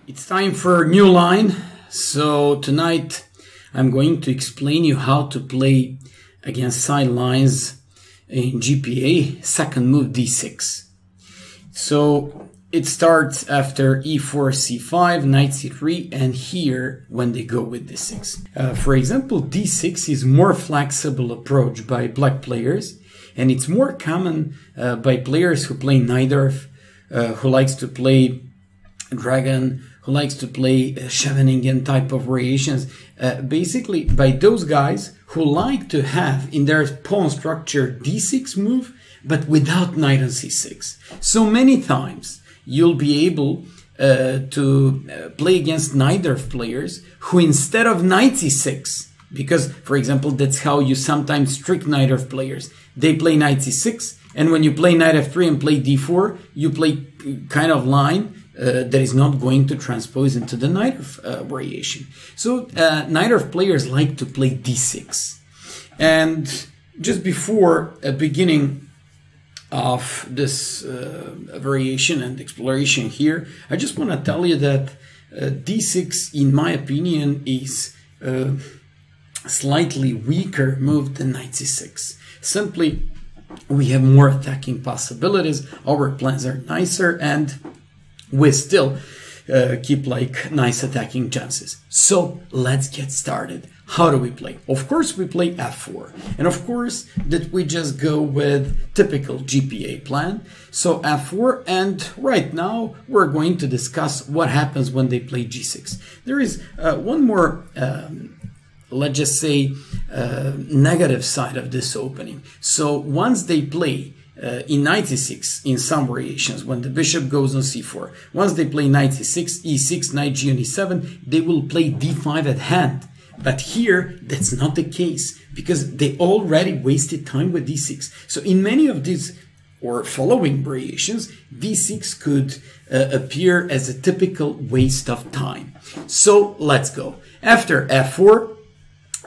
It's time for a new line. So tonight I'm going to explain you how to play against side lines in GPA, second move d6. So it starts after e4, c5, knight c3, and here when they go with d6. For example, d6 is more flexible approach by black players, and it's more common by players who play Najdorf, who likes to play dragon, who likes to play Scheveningen type of variations. Basically by those guys who like to have in their pawn structure d6 move, but without knight on c6. So many times you'll be able to play against Najdorf players who instead of knight c6, because for example that's how you sometimes trick Najdorf players, they play knight c6, and when you play knight f3 and play d4, you play kind of line that is not going to transpose into the Najdorf variation. So Najdorf players like to play d6. And just before beginning of this variation and exploration here, I just want to tell you that d6, in my opinion, is a slightly weaker move than knight c6. Simply, we have more attacking possibilities, our plans are nicer, and we still keep like nice attacking chances. So let's get started. How do we play? Of course we play f4, and of course that we just go with typical GPA plan. So f4, and right now we're going to discuss what happens when they play g6. There is one more let's just say negative side of this opening. So once they play in knight e6 in some variations, when the bishop goes on c4, once they play knight e6, e6, knight g on e7, they will play d5 at hand. But here that's not the case, because they already wasted time with d6. So in many of these or following variations, d6 could appear as a typical waste of time. So let's go. After f4,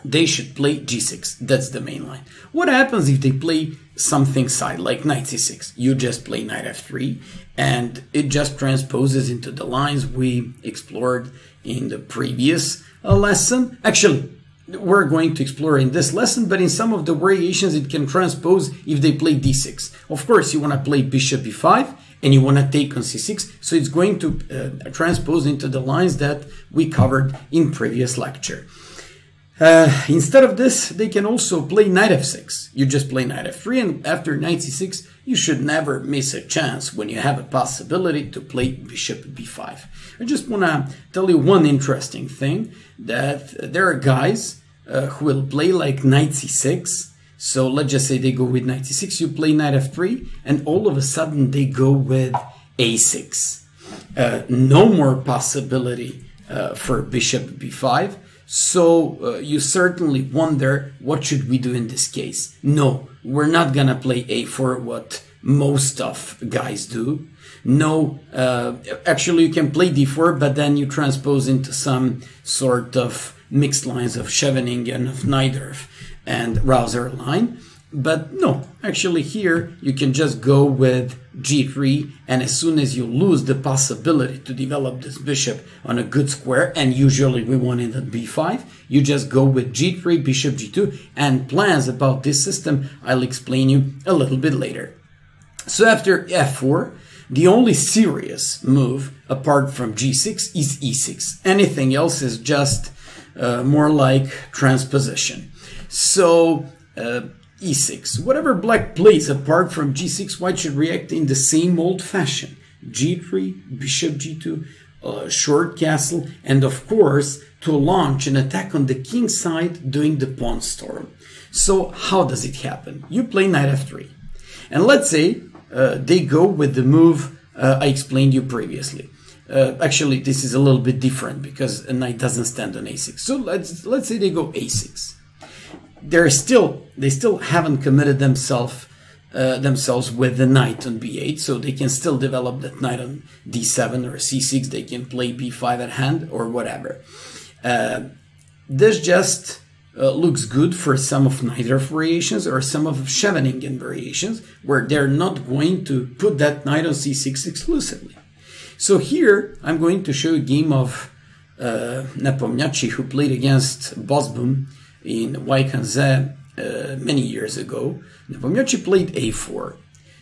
they should play g6. That's the main line. What happens if they play something side like knight c6? You just play knight f3, and it just transposes into the lines we explored in the previous lesson. Actually, we're going to explore in this lesson, but in some of the variations it can transpose if they play d6. Of course, you want to play bishop b5, and you want to take on c6, so it's going to transpose into the lines that we covered in previous lecture. Instead of this, they can also play knight f6. You just play knight f3, and after knight c6, you should never miss a chance when you have a possibility to play bishop b5. I just want to tell you one interesting thing, that there are guys who will play like knight c6. So let's just say they go with knight c6, you play knight f3, and all of a sudden they go with a6. No more possibility for bishop b5. So you certainly wonder, what should we do in this case? No, we're not gonna play a4, what most of guys do. No, actually you can play d4, but then you transpose into some sort of mixed lines of Scheveningen, of Najdorf, and Rouser line. But no, actually here you can just go with g3, and as soon as you lose the possibility to develop this bishop on a good square, and usually we want it at b5, you just go with g3, bishop g2, and plans about this system I'll explain you a little bit later. So after f4, the only serious move apart from g6 is e6. Anything else is just more like transposition. So e6. Whatever black plays apart from g6, white should react in the same old fashion. g3, bishop g2, short castle, and of course to launch an attack on the king side doing the pawn storm. So how does it happen? You play knight f3, and let's say they go with the move I explained you previously. Actually this is a little bit different because a knight doesn't stand on a6. So let's say they go a6. They still haven't committed themselves with the knight on b8, so they can still develop that knight on d7 or c6. They can play b5 at hand or whatever. This just looks good for some of Najdorf variations or some of Scheveningen variations, where they're not going to put that knight on c6 exclusively. So here I'm going to show a game of Nepomniachtchi, who played against Bosboom in Waikanze many years ago. Nepomniachtchi played a4.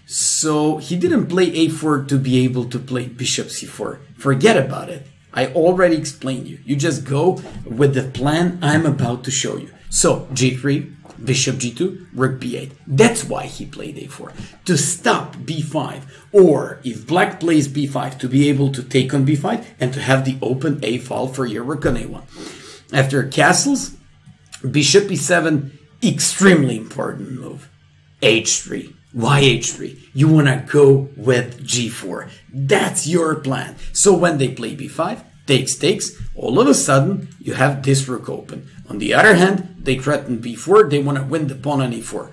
So he didn't play a4 to be able to play bishop c4. Forget about it. I already explained you. You just go with the plan I'm about to show you. So g3, bishop g2, rook b8. That's why he played a4. To stop b5. Or if black plays b5, to be able to take on b5 and to have the open a file for your rook on a1. After castles, bishop e7, extremely important move. h3. Why h3? You want to go with g4. That's your plan. So when they play b5, takes, all of a sudden you have this rook open. On the other hand, they threaten b4. They want to win the pawn on e4.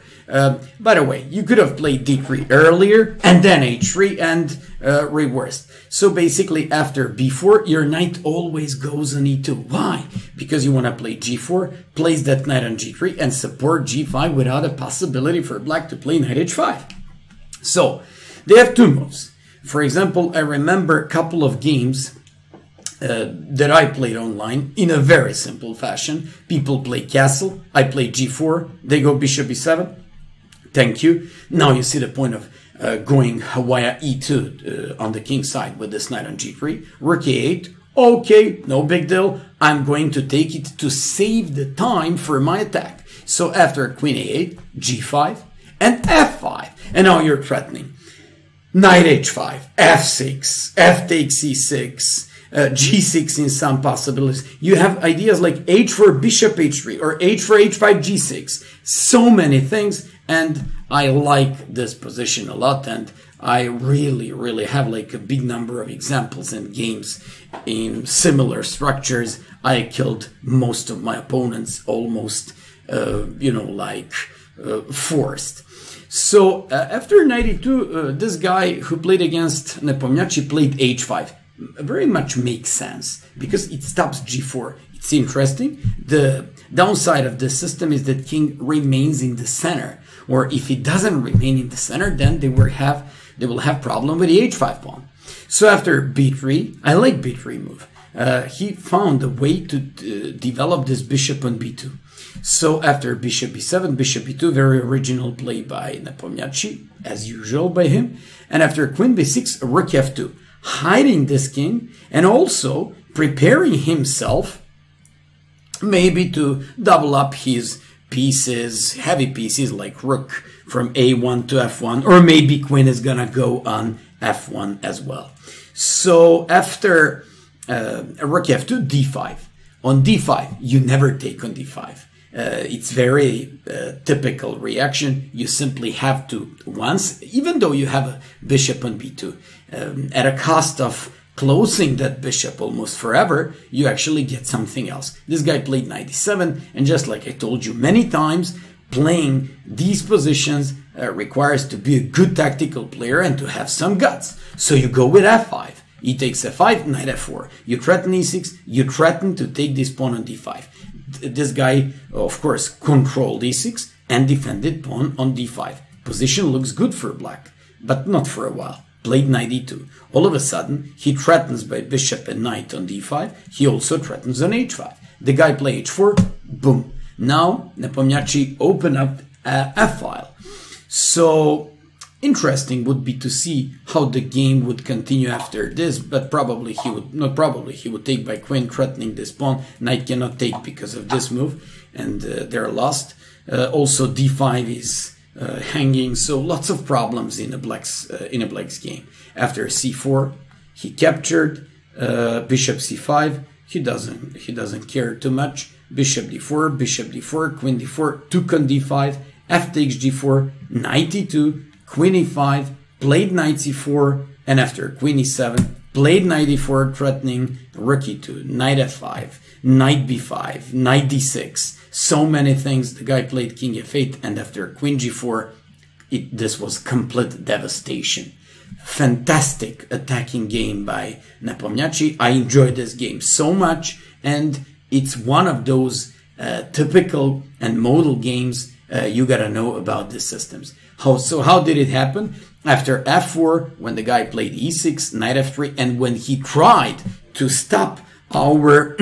By the way, you could have played d3 earlier and then h3 and reversed. So basically after b4, your knight always goes on e2. Why? Because you want to play g4, place that knight on g3 and support g5 without a possibility for black to play knight h5. So they have two moves. For example, I remember a couple of games that I played online in a very simple fashion. People play castle, I play g4, they go bishop e7. Thank you. Now you see the point of going via e2 on the king side with this knight on g3. Rook a8. Okay, no big deal. I'm going to take it to save the time for my attack. So after queen a8, g5, and f5. And now you're threatening. Knight h5, f6, f takes e6, g6 in some possibilities. You have ideas like h4, bishop h3, or h4, h5, g6. So many things. And I like this position a lot, and I really have like a big number of examples and games in similar structures. I killed most of my opponents almost, forced. So after 92, this guy who played against Nepomniachtchi played h5. Very much makes sense because it stops g4. It's interesting. The downside of this system is that king remains in the center. Or if it doesn't remain in the center, then they will have problem with the h5 pawn. So after b3, I like b3 move. He found a way to develop this bishop on b2. So after bishop b7, bishop b2, very original play by Nepomniachtchi, as usual by him. And after queen b6, rook f2, hiding this king and also preparing himself maybe to double up his pieces, heavy pieces like rook from a1 to f1, or maybe queen is gonna go on f1 as well. So after rook f2, d5. On d5, you never take on d5. It's very typical reaction. You simply have to once, even though you have a bishop on b2, at a cost of closing that bishop almost forever, you actually get something else. This guy played 97, and just like I told you many times, playing these positions requires to be a good tactical player and to have some guts. So you go with f5. He takes f5, knight f4. You threaten e6, you threaten to take this pawn on d5. This guy, of course, controlled e6 and defended pawn on d5. Position looks good for black, but not for a while. Played knight e2. All of a sudden, he threatens by bishop and knight on d5. He also threatens on h5. The guy played h4, boom. Now, Nepomniachtchi opened up a f-file. So, interesting would be to see how the game would continue after this, but probably he would take by queen, threatening this pawn. Knight cannot take because of this move, and they're lost. Also, d5 is hanging, so lots of problems in a black's game. After c4, he captured bishop c5. He doesn't care too much. Bishop d4, queen d4, took on d5, f takes g4, knight e2, queen e5, played knight c4, and after queen e7, played knight e4, threatening rook e2, knight f5, knight b5, knight d6. So many things. The guy played king f8, and after queen g4, this was complete devastation. Fantastic attacking game by Nepomniachtchi. I enjoyed this game so much, and it's one of those typical and modal games you gotta know about these systems. How did it happen? After f4, when the guy played e6, knight f3, and when he tried to stop our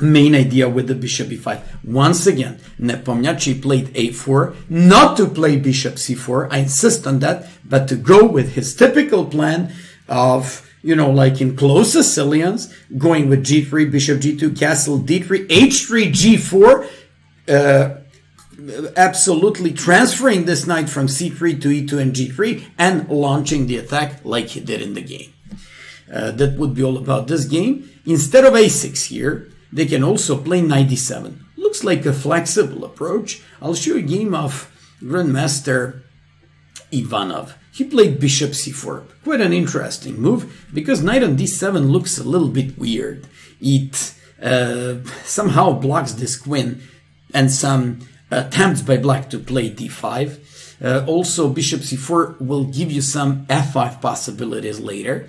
main idea with the bishop e5, once again, Nepomniachtchi played a4, not to play bishop c4, I insist on that, but to go with his typical plan of, you know, like in close Sicilians, going with g3, bishop g2, castle d3, h3, g4, absolutely transferring this knight from c3 to e2 and g3 and launching the attack like he did in the game. That would be all about this game. Instead of a6 here, they can also play knight d7. Looks like a flexible approach. I'll show you a game of Grandmaster Ivanov. He played bishop c4. Quite an interesting move, because knight on d7 looks a little bit weird. It somehow blocks this queen and some attempts by black to play d5. Also, bishop c4 will give you some f5 possibilities later.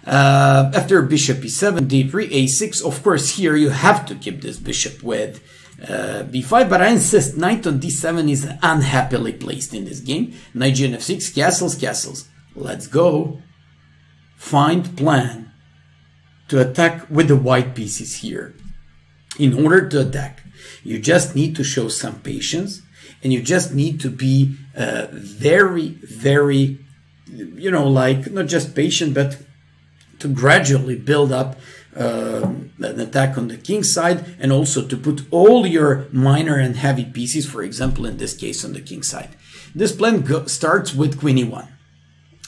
After bishop e7, d3, a6, of course here you have to keep this bishop with b5, but I insist knight on d7 is unhappily placed in this game. Knight g f6, castles, castles. Let's go. Find plan to attack with the white pieces here. In order to attack, you just need to show some patience, and you just need to be very, very, you know, like not just patient, but to gradually build up an attack on the king side, and also to put all your minor and heavy pieces, for example, in this case, on the king side. This plan starts with queen e1.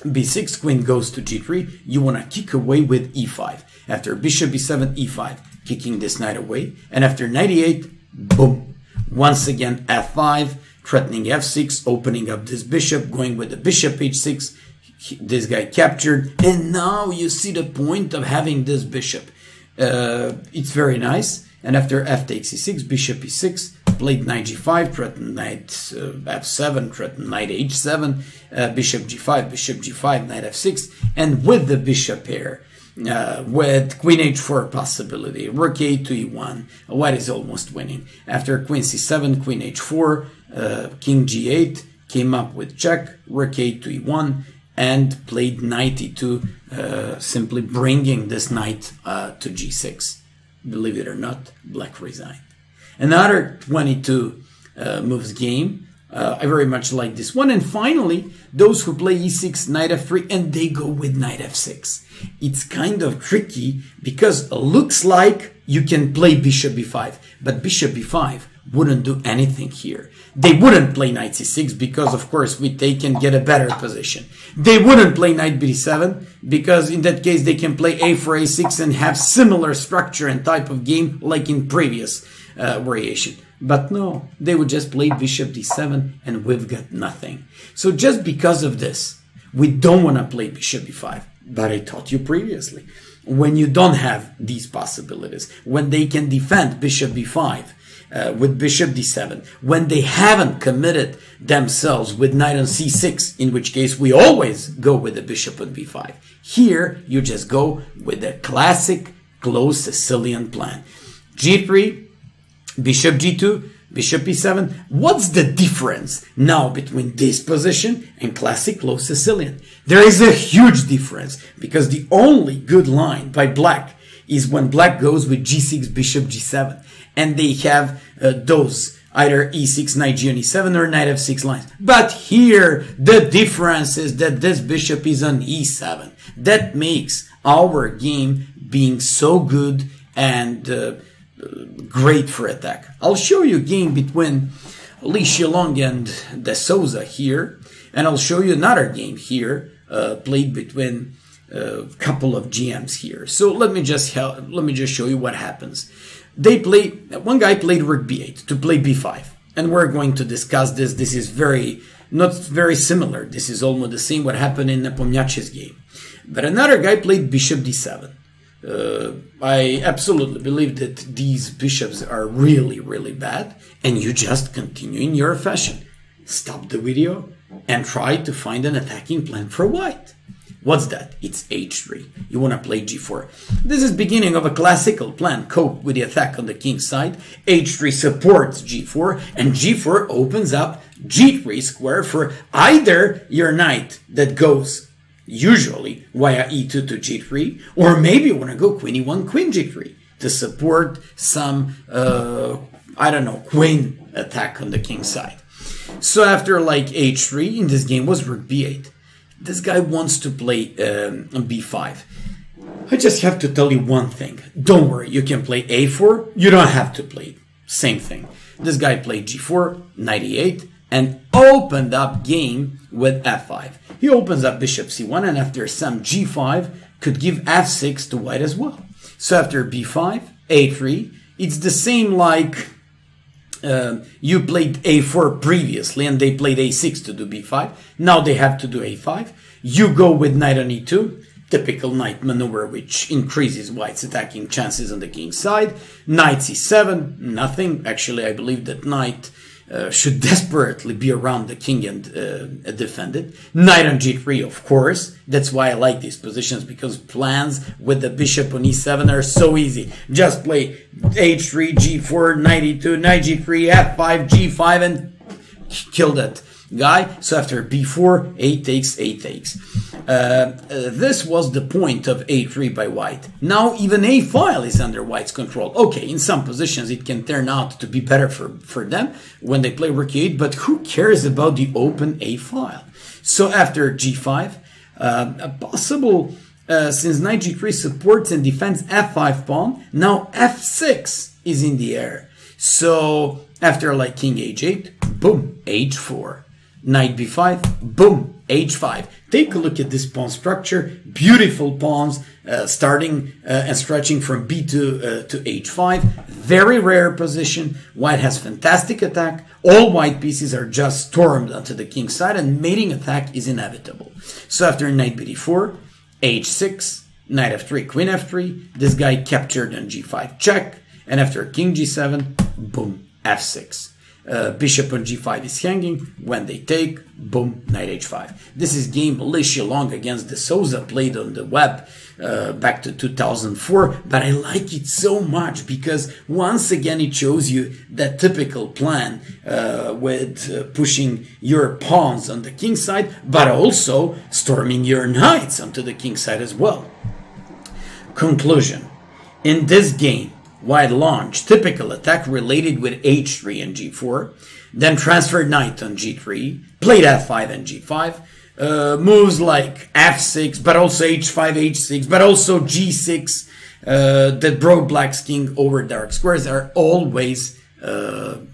b6, queen goes to g3. You want to kick away with e5. After bishop e7, e5, kicking this knight away. And after knight e8, boom. Once again, f5, threatening f6, opening up this bishop, going with the bishop h6. This guy captured, and now you see the point of having this bishop. It's very nice. And after f takes e6, bishop e6, played knight g5, threatened knight f7, threatened knight h7, bishop g5, knight f6, and with the bishop pair, with queen h4 possibility, rook a to e1, white is almost winning. After queen c7, queen h4, king g8, came up with check, rook a to e1, and played knight e2, simply bringing this knight to g6. Believe it or not, black resigned. Another 22 moves game. I very much like this one. And finally, those who play e6, knight f3, and they go with knight f6. It's kind of tricky because it looks like you can play bishop b5, but bishop b5 wouldn't do anything here. They wouldn't play knight c6 because, of course, they can get a better position. They wouldn't play knight b7 because in that case they can play a4, a6 and have similar structure and type of game like in previous variation. But no, they would just play bishop d7 and we've got nothing. So just because of this, we don't want to play bishop b5. But I taught you previously, when you don't have these possibilities, when they can defend bishop b5, with bishop d7, when they haven't committed themselves with knight on c6, in which case we always go with the bishop on b5. Here, you just go with the classic close Sicilian plan. g3, bishop g2, bishop e7. What's the difference now between this position and classic close Sicilian? There is a huge difference, because the only good line by black is when black goes with g6, bishop g7. And they have those either e6, knight g on e7 or knight f6 lines. But here, the difference is that this bishop is on e7. That makes our game being so good and great for attack. I'll show you a game between Li Shilong and De Souza here. And I'll show you another game here, played between a couple of GMs here. So let me just show you what happens. One guy played rook b8 to play b5, and we're going to discuss this. This is not very similar. This is almost the same what happened in Nepomniachtchi's game. But another guy played bishop d7. I absolutely believe that these bishops are really, really bad, and you just continue in your fashion. Stop the video and try to find an attacking plan for white. What's that? It's h3. You want to play g4. This is beginning of a classical plan. Cope with the attack on the king side. h3 supports g4, and g4 opens up g3 square for either your knight that goes usually via e2 to g3, or maybe you want to go queen e1, queen g3 to support some, I don't know, queen attack on the king side. So after like h3, in this game was rook b8. This guy wants to play b5. I just have to tell you one thing. Don't worry, you can play a4. You don't have to play. Same thing. This guy played g4, knight e8, and opened up game with f5. He opens up bishop c1, and after some g5, could give f6 to white as well. So after b5, a3, it's the same like you played a4 previously, and they played a6 to do b5. Now they have to do a5. You go with knight on e2, typical knight maneuver, which increases white's attacking chances on the king's side. Knight c7, nothing. Actually, I believe that knight should desperately be around the king and defend it. Knight on g3, of course. That's why I like these positions, because plans with the bishop on e7 are so easy. Just play h3, g4, knight e2, knight g3, f5, g5, and kill that guy. So after b4, a takes, a takes. This was the point of a3 by white. Now even a file is under white's control. Okay, in some positions it can turn out to be better for them when they play rook e8, but who cares about the open a file? So after g5, a possible, since knight g3 supports and defends f5 pawn, now f6 is in the air. So after like king h8, boom, h4. Knight b5, boom, h5. Take a look at this pawn structure. Beautiful pawns starting and stretching from b2 to h5. Very rare position. White has fantastic attack. All white pieces are just stormed onto the king's side, and mating attack is inevitable. So after knight bd4, h6, knight f3, queen f3. This guy captured on g5 check. And after king g7, boom, f6. Bishop on g5 is hanging. When they take, boom, knight h5. This is game Alicia Long against De Souza played on the web back to 2004, but I like it so much because once again it shows you that typical plan with pushing your pawns on the king side, but also storming your knights onto the king side as well. Conclusion. In this game, white launched typical attack related with h3 and g4, then transferred knight on g3, played f5 and g5, moves like f6, but also h5, h6, but also g6 that broke black's king over dark squares are always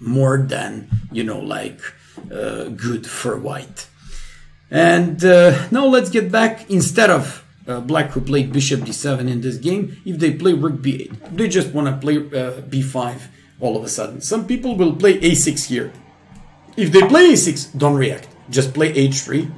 more than, you know, like good for white. And now let's get back. Instead of black who played bishop d7 in this game, if they play rook b8, they just want to play b5 all of a sudden. Some people will play a6 here. If they play a6, don't react. Just play h3.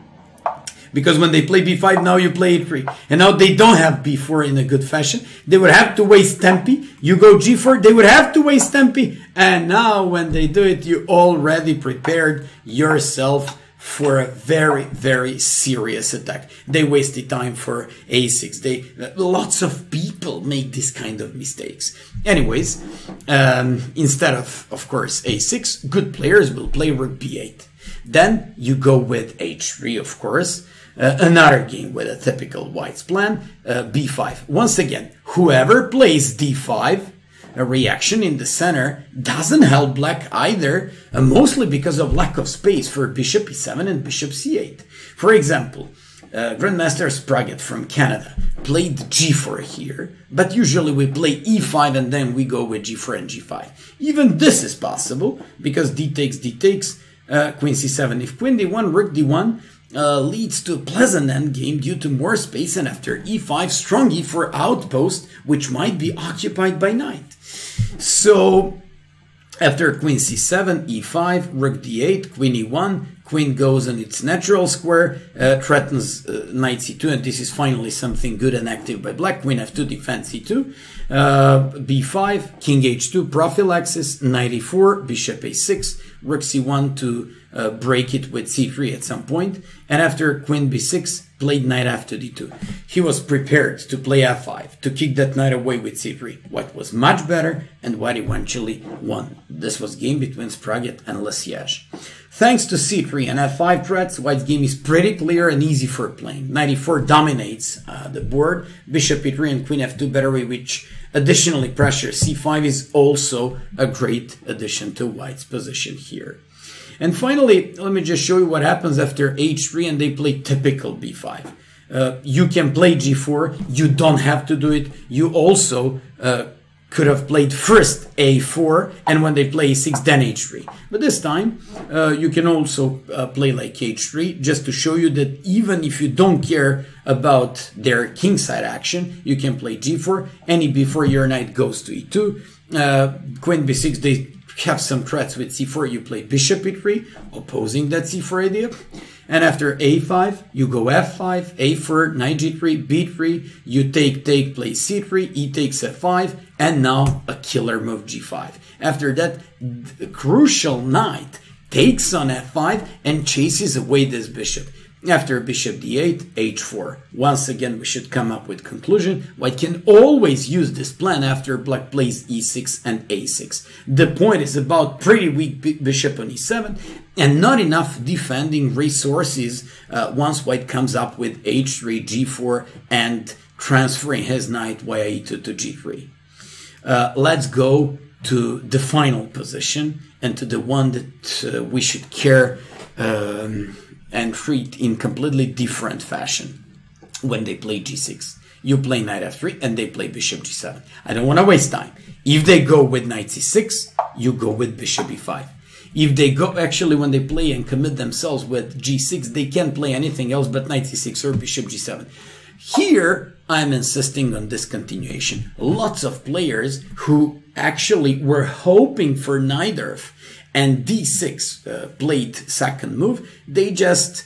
Because when they play b5, now you play a3. And now they don't have b4 in a good fashion. They would have to waste tempi. You go g4, they would have to waste tempi. And now when they do it, you already prepared yourself for a very, very serious attack. They wasted time for a6. Lots of people make this kind of mistakes. Anyways, instead of course, a6, good players will play rook b8. Then you go with h3, of course. Another game with a typical white's plan, b5. Once again, whoever plays d5, a reaction in the center doesn't help black either, mostly because of lack of space for bishop e7 and bishop c8. For example, Grandmaster Spraggett from Canada played g4 here, but usually we play e5 and then we go with g4 and g5. Even this is possible, because d takes, queen c7 if queen d1, rook d1, leads to a pleasant endgame due to more space, and after e5, strong e4 outpost, which might be occupied by knight. So after queen c7, e5, rook d8, queen e1, queen goes on its natural square, threatens knight c2, and this is finally something good and active by black. Queen f2 defends c2, b5, king h2, prophylaxis, knight e4, bishop a6, rook c1 to break it with c3 at some point. And after queen b6, played knight after d2. He was prepared to play f5, to kick that knight away with c3. White was much better, and White eventually won. This was game between Spraget and Lesiage. Thanks to c3 and f5 threats, White's game is pretty clear and easy for playing. Knight e4 dominates the board, bishop e3 and queen f2 battery, which additionally pressures c5, is also a great addition to White's position here. And finally, let me just show you what happens after h3 and they play typical b5. You can play g4, you don't have to do it. You also could have played first a4, and when they play e6, then h3. But this time, you can also play like h3, just to show you that even if you don't care about their kingside action, you can play g4, and before your knight goes to e2, queen b6, they have some threats with c4, you play bishop e3, opposing that c4 idea. And after a5, you go f5, a4, knight g3, b3, you take, play c3, e takes f5, and now a killer move g5. After that, the crucial knight takes on f5 and chases away this bishop. After bishop d8, h4. Once again, we should come up with conclusion. White can always use this plan after black plays e6 and a6. The point is about pretty weak bishop on e7 and not enough defending resources once White comes up with h3, g4 and transferring his knight via e2 to g3. Let's go to the final position and to the one that we should care and treat in completely different fashion when they play g6. You play knight f3 and they play bishop g7. I don't want to waste time. If they go with knight c6, you go with bishop e5. If they go, actually when they play and commit themselves with g6, they can't play anything else but knight c6 or bishop g7. Here, I'm insisting on this continuation. Lots of players who actually were hoping for Najdorf and d6 played second move, they just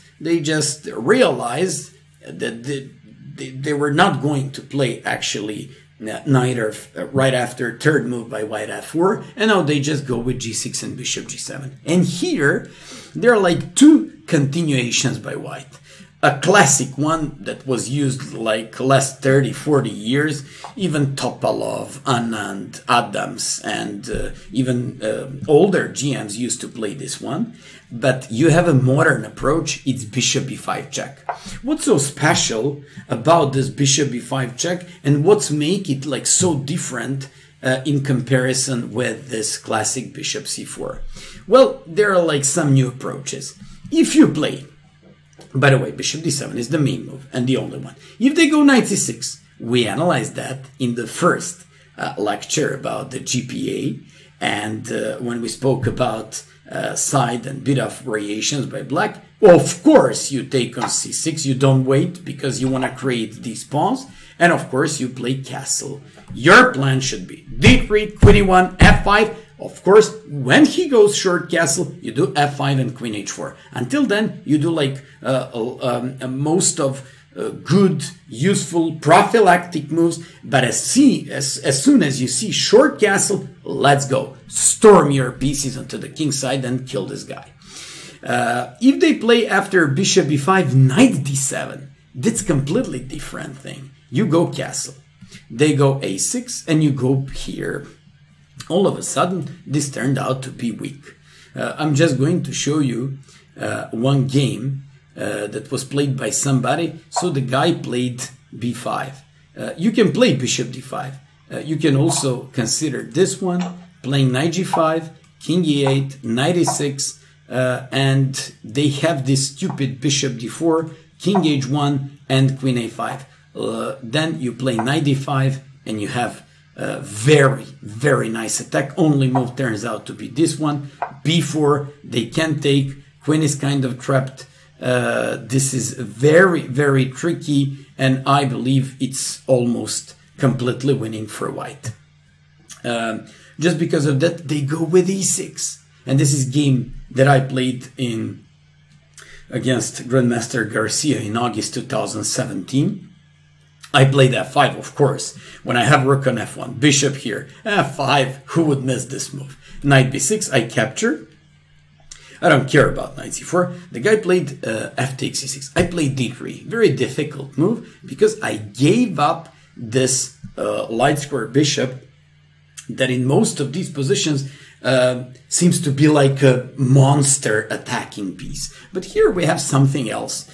realized that they were not going to play actually Najdorf right after third move by white f4, and now they just go with g6 and bishop g7. And here there are like two continuations by white. A classic one that was used like last 30-40 years, even Topalov, Anand, Adams, and even older GMs used to play this one. But you have a modern approach, it's bishop b5 check. What's so special about this bishop b5 check, and what's make it like so different in comparison with this classic bishop c4? Well, there are like some new approaches. If you play, by the way, bishop d7 is the main move and the only one. If they go knight c6, we analyzed that in the first lecture about the GPA, and when we spoke about side and bit of variations by black. Of course, you take on c6, you don't wait because you want to create these pawns, and of course you play castle. Your plan should be d3, queen e1, f5. Of course, when he goes short castle, you do f5 and queen h4. Until then, you do like most of good, useful, prophylactic moves. But as soon as you see short castle, let's go. Storm your pieces onto the king side and kill this guy. If they play after bishop b5, knight d7, that's completely different thing. You go castle. They go a6 and you go here. All of a sudden, this turned out to be weak. I'm just going to show you one game that was played by somebody. So the guy played b5. You can play bishop d5. You can also consider this one, playing knight g5, king e8, knight e6, and they have this stupid bishop d4, king h1, and queen a5. Then you play knight d5, and you have very, very nice attack. Only move turns out to be this one. b4, they can take. Queen is kind of trapped. This is very, very tricky, and I believe it's almost completely winning for white. Just because of that, they go with e6. And this is game that I played against Grandmaster Garcia in August 2017. I played f5, of course, when I have rook on f1, bishop here, f5, who would miss this move? Knight b6, I capture. I don't care about knight c4. The guy played f takes c6. I played d3. Very difficult move because I gave up this light square bishop that in most of these positions seems to be like a monster attacking piece. But here we have something else.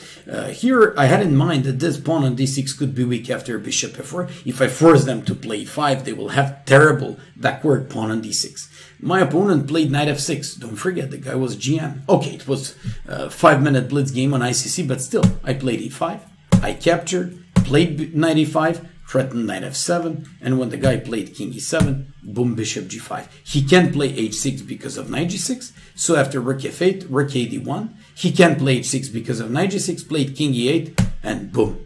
Here I had in mind that this pawn on d6 could be weak after bishop f4. If I force them to play e5, they will have terrible backward pawn on d6. My opponent played knight f6. Don't forget, the guy was GM. Okay, it was a 5-minute blitz game on ICC, but still, I played e5. I captured, played knight e5, threatened knight f7, and when the guy played king e7, boom, bishop g5. He can't play h6 because of knight g6, so after rook f8, rook a d1. He can't play h6 because of knight g6, played king e8, and boom.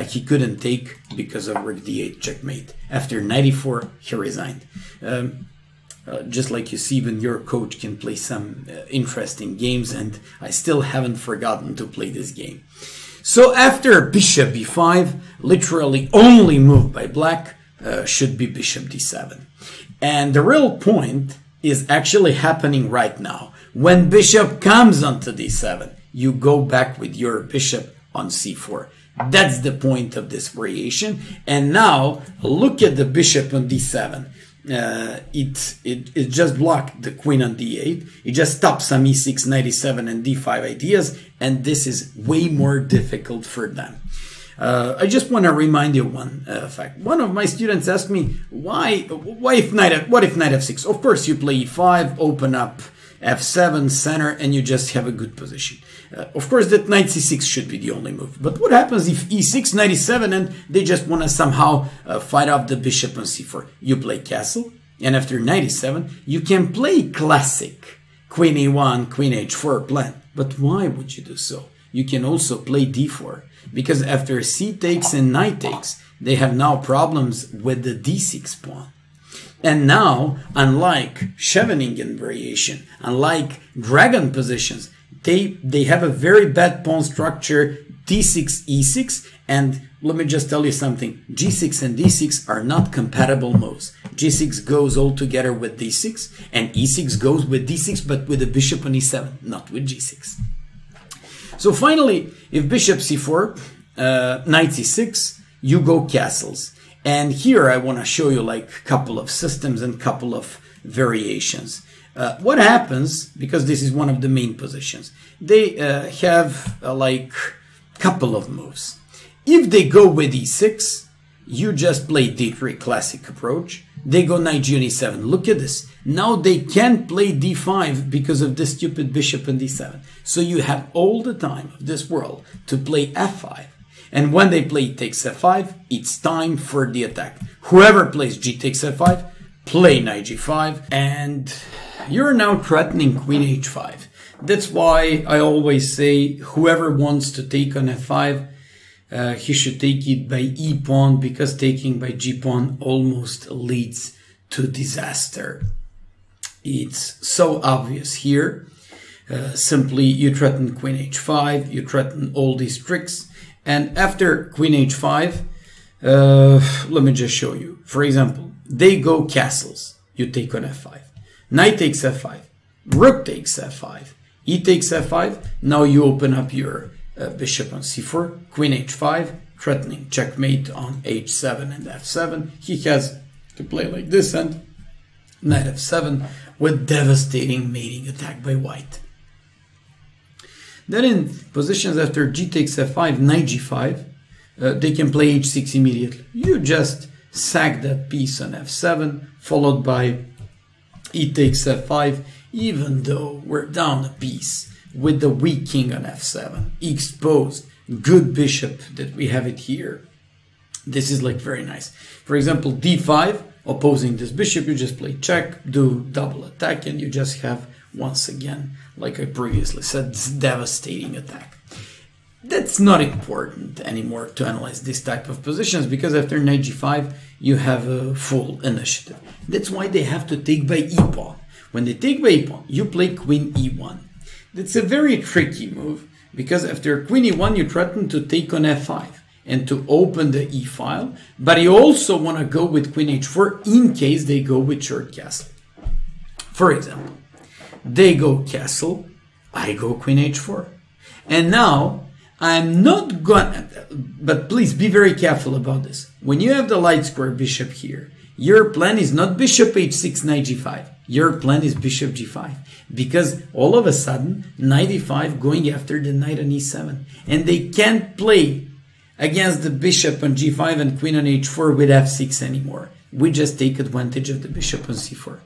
He couldn't take because of rook d8, checkmate. After knight e4, he resigned. Just like you see, even your coach can play some interesting games, and I still haven't forgotten to play this game. So after bishop b5, literally only move by black should be bishop d7. And the real point is actually happening right now. When bishop comes onto d7, you go back with your bishop on c4. That's the point of this variation. And now look at the bishop on d7. It just blocked the queen on d8. It just stopped some e6, knight e7, and d5 ideas, and this is way more difficult for them. I just want to remind you one fact. One of my students asked me, what if knight f6? Of course, you play e5, open up f7, center, and you just have a good position. Of course, that knight c6 should be the only move. But what happens if e6, knight e7, and they just want to somehow fight off the bishop on c4? You play castle, and after knight e7, you can play classic queen e1, queen h4 plan. But why would you do so? You can also play d4, because after c takes and knight takes, they have now problems with the d6 pawn. And now, unlike Scheveningen variation, unlike dragon positions, they have a very bad pawn structure, d6, e6, and let me just tell you something, g6 and d6 are not compatible moves. g6 goes all together with d6, and e6 goes with d6, but with a bishop on e7, not with g6. So finally, if bishop c4, knight c6, you go castles. And here I want to show you like a couple of systems and couple of variations. What happens, because this is one of the main positions, they have like couple of moves. If they go with e6, you just play d3, classic approach. They go knight g on e7. Look at this. Now they can't play d5 because of this stupid bishop on d7. So you have all the time of this world to play f5. And when they play takes f5, it's time for the attack. Whoever plays g takes f5, play knight g5, and you're now threatening queen h5. That's why I always say whoever wants to take on f5, he should take it by e pawn, because taking by g pawn almost leads to disaster. It's so obvious here. Simply you threaten queen h5, you threaten all these tricks. And after queen h5, let me just show you. For example, they go castles. You take on f5. Knight takes f5. Rook takes f5. E takes f5. Now you open up your bishop on c4. Queen h5, threatening checkmate on h7 and f7. He has to play like this, and knight f7 with devastating mating attack by white. Then in positions after g takes f5, knight g5, they can play h6 immediately. You just sack that piece on f7, followed by e takes f5, even though we're down a piece with the weak king on f7, exposed, good bishop that we have it here. This is like very nice. For example, d5, opposing this bishop, you just play check, do double attack, and you just have, once again, like I previously said, this devastating attack. That's not important anymore to analyze this type of positions, because after knight g5, you have a full initiative. That's why they have to take by e-pawn. When they take by e-pawn, you play queen e1. That's a very tricky move, because after queen e1, you threaten to take on f5 and to open the e-file, but you also want to go with queen h4 in case they go with short castle. For example, they go castle, I go queen h4. And now I'm not going, but please be very careful about this. When you have the light square bishop here, your plan is not bishop h6, knight g5. Your plan is bishop g5. Because all of a sudden, knight e5 going after the knight on e7. And they can't play against the bishop on g5 and queen on h4 with f6 anymore. We just take advantage of the bishop on c4.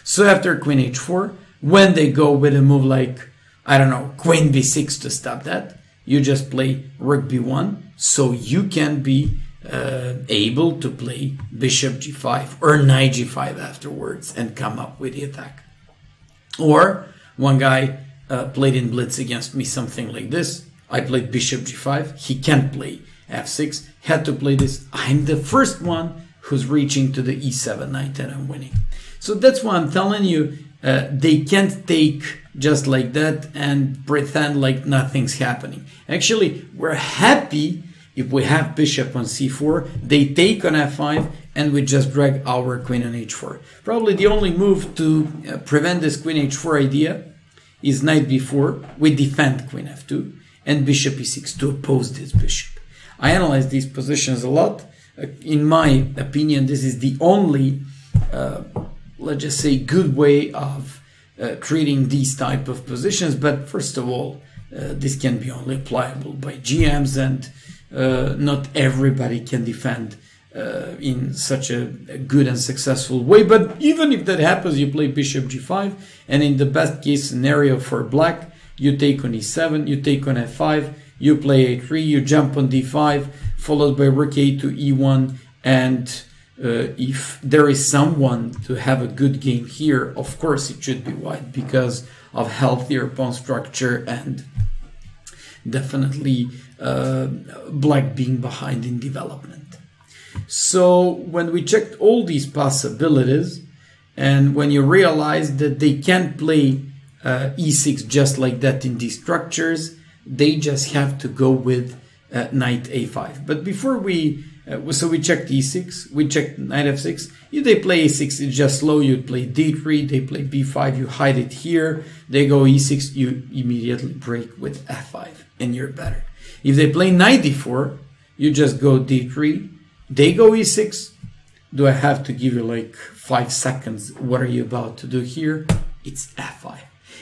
So after queen h4, when they go with a move like, I don't know, queen b6 to stop that, you just play rook b1, so you can be able to play bishop g5 or knight g5 afterwards and come up with the attack. Or one guy played in blitz against me something like this. I played bishop g5. He can't play f6. Had to play this. I'm the first one who's reaching to the e7 knight and I'm winning. So that's why I'm telling you, they can't take just like that and pretend like nothing's happening. Actually, we're happy if we have bishop on c4, they take on f5, and we just drag our queen on h4. Probably the only move to prevent this queen h4 idea is knight b4. We defend queen f2 and bishop e6 to oppose this bishop. I analyze these positions a lot. In my opinion, this is the only, let's just say, good way of treating these type of positions. But first of all, this can be only applicable by GMs, and not everybody can defend in such a good and successful way. But even if that happens, you play bishop g5, and in the best case scenario for black, you take on e7, you take on f5, you play a3, you jump on d5, followed by rook a to e1, and if there is someone to have a good game here, of course it should be white because of healthier pawn structure and definitely black being behind in development. So when we checked all these possibilities, and when you realize that they can't play e6 just like that in these structures, they just have to go with knight a5. But before we so we checked e6, we checked knight f6. If they play e6, it's just slow. You play d3, they play b5, you hide it here. They go e6, you immediately break with f5, and you're better. If they play knight d4, you just go d3, they go e6. Do I have to give you like 5 seconds? What are you about to do here? It's f5.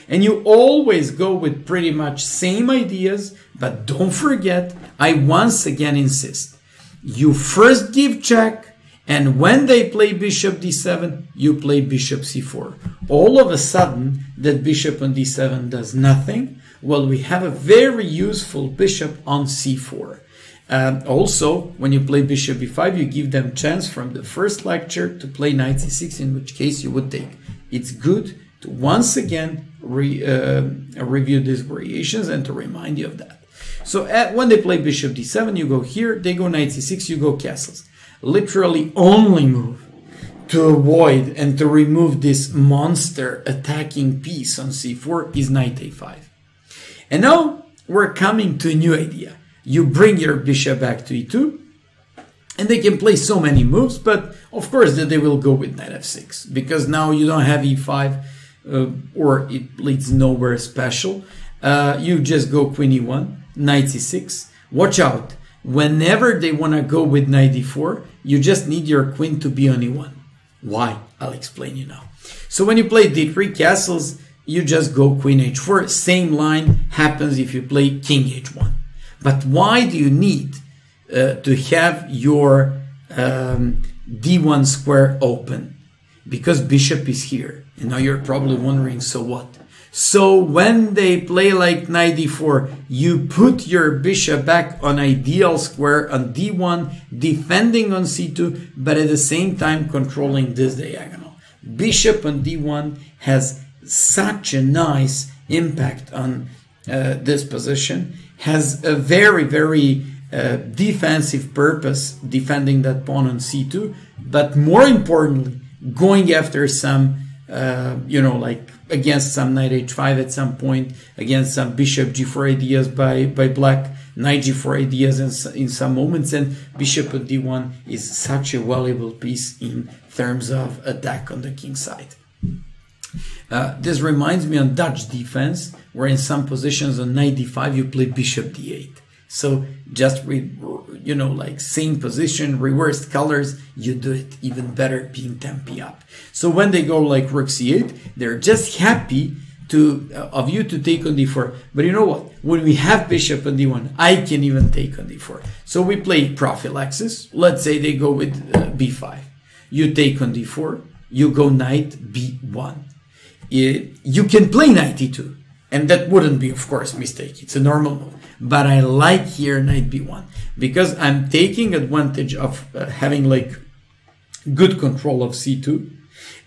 And you always go with pretty much same ideas, but don't forget, I once again insist, you first give check, and when they play bishop d7, you play bishop c4. All of a sudden, that bishop on d7 does nothing. Well, we have a very useful bishop on c4. Also, when you play bishop b5, you give them chance from the first lecture to play knight c6, in which case you would take. It's good to once again review these variations and to remind you of that. So when they play bishop d7, you go here, they go knight c6, you go castles. Literally only move to avoid and to remove this monster attacking piece on c4 is knight a5. And now we're coming to a new idea. You bring your bishop back to e2, and they can play so many moves, but of course that they will go with knight f6, because now you don't have e5, or it leads nowhere special. You just go queen e1, knight c6. Watch out, whenever they want to go with knight d4, you just need your queen to be on e1. Why? I'll explain you now. So when you play d3 castles, you just go queen h4. Same line happens if you play king h1. But why do you need to have your d1 square open? Because bishop is here. And now you're probably wondering, so what? So when they play like knight d4, you put your bishop back on ideal square on d1, defending on c2, but at the same time controlling this diagonal. Bishop on d1 has such a nice impact on this position, has a very, very defensive purpose, defending that pawn on c2, but more importantly, going after some, like against some knight h5 at some point, against some bishop g4 ideas by black, knight g4 ideas in some moments, and bishop on d1 is such a valuable piece in terms of attack on the king side. This reminds me on Dutch defense, where in some positions on knight d5 you play bishop d8. So just like same position, reversed colors, you do it even better being tempi up. So when they go like rook c8, they're just happy of you to take on d4. But you know what? When we have bishop on d1, I can even take on d4. So we play prophylaxis. Let's say they go with b5. You take on d4. You go knight b1. You can play knight e2. And that wouldn't be, of course, a mistake. It's a normal move. But I like here knight b1 because I'm taking advantage of having like good control of c2.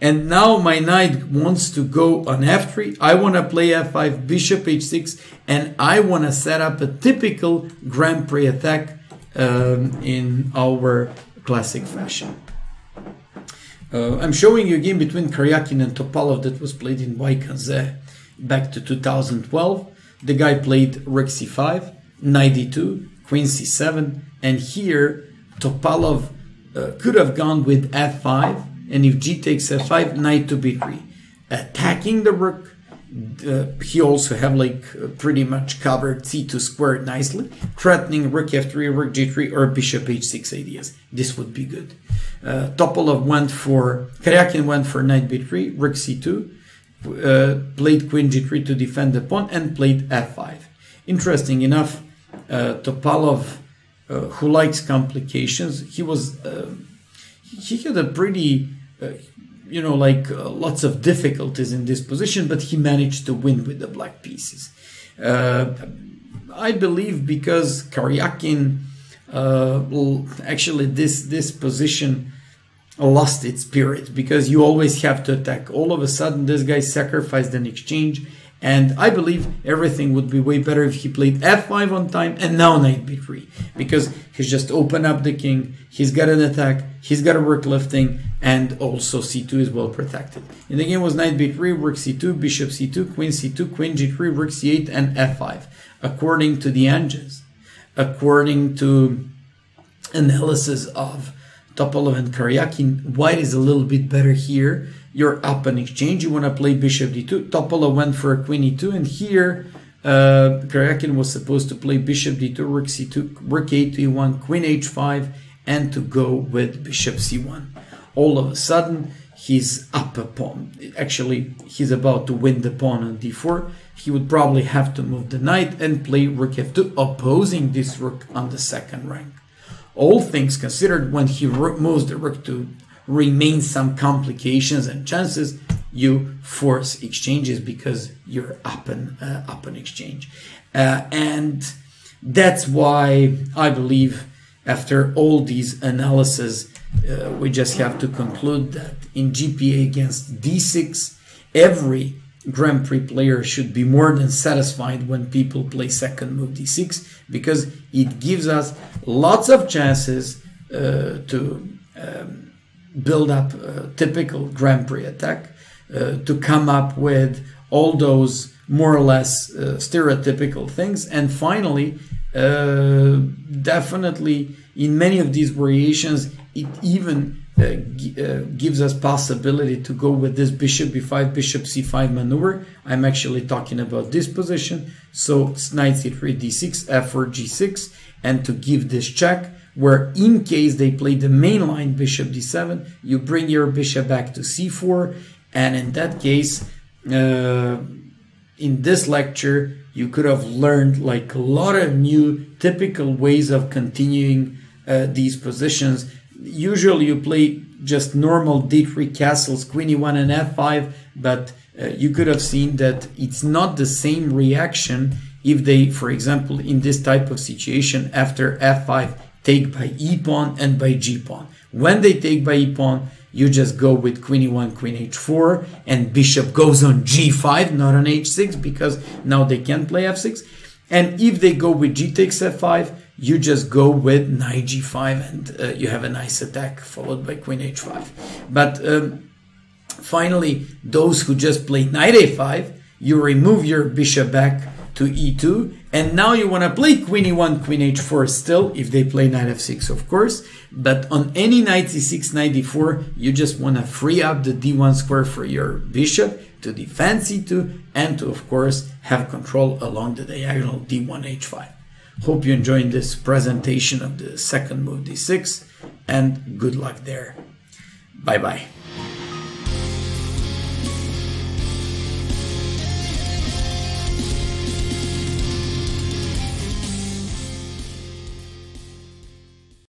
And now my knight wants to go on f3. I want to play f5, bishop h6, and I want to set up a typical Grand Prix attack in our classic fashion. I'm showing you a game between Karyakin and Topalov that was played in Vaikanze back to 2012. The guy played rook c5, knight d2, queen c7, and here Topalov could have gone with f5, and if g takes f5, knight to b3, attacking the rook. He also have like pretty much covered c2 squared nicely, threatening rook f3, rook g3, or bishop h6 ideas. This would be good. Karyakin went for knight b3, rook c2, played queen g3 to defend the pawn, and played f5. Interesting enough, Topalov, who likes complications, he had a pretty, lots of difficulties in this position, but he managed to win with the black pieces. I believe because Karyakin, actually this position lost its spirit, because you always have to attack. All of a sudden this guy sacrificed an exchange, and I believe everything would be way better if he played f5 on time and now knight b3, because he's just opened up the king, he's got an attack, he's got a rook lifting, and also c2 is well protected. In the game was knight b3, rook c2, bishop c2, queen c2, queen g3, rook c8, and f5. According to the engines, according to analysis of Topalov and Karyakin, white is a little bit better here. You're up an exchange, you want to play bishop d2. Topalov went for a queen e2, and here Karyakin was supposed to play bishop d2, rook c2, rook a to e1, queen h5, and to go with bishop c1. All of a sudden, he's up a pawn. Actually, he's about to win the pawn on d4. He would probably have to move the knight and play rook f2, opposing this rook on the second rank. All things considered, when he moves the rook to remain some complications and chances, you force exchanges because you're up an exchange. And that's why I believe after all these analyses, we just have to conclude that in GPA against d6, every Grand Prix player should be more than satisfied when people play second move d6, because it gives us lots of chances to build up a typical Grand Prix attack, to come up with all those more or less stereotypical things, and finally, definitely in many of these variations, it even gives us possibility to go with this bishop b5, bishop c5 maneuver. I'm actually talking about this position. So it's knight c3, d6, f4, g6, and to give this check, where in case they play the main line bishop d7, you bring your bishop back to c4, and in that case, in this lecture, you could have learned like a lot of new typical ways of continuing these positions. Usually you play just normal d3 castles, queen e1 and f5, but you could have seen that it's not the same reaction if they, for example, in this type of situation, after f5, take by e pawn and by g pawn. When they take by e pawn, you just go with queen e1, queen h4, and bishop goes on g5, not on h6, because now they can't play f6. And if they go with g takes f5, you just go with knight g5, and you have a nice attack followed by queen h5. But finally, those who just play knight a5, you remove your bishop back to e2, and now you want to play queen e1, queen h4 still, if they play knight f6, of course. But on any knight c6, knight d4, you just want to free up the d1 square for your bishop to defend c2 and to, of course, have control along the diagonal d1, h5. Hope you enjoyed this presentation of the second move d6, and good luck there. Bye-bye.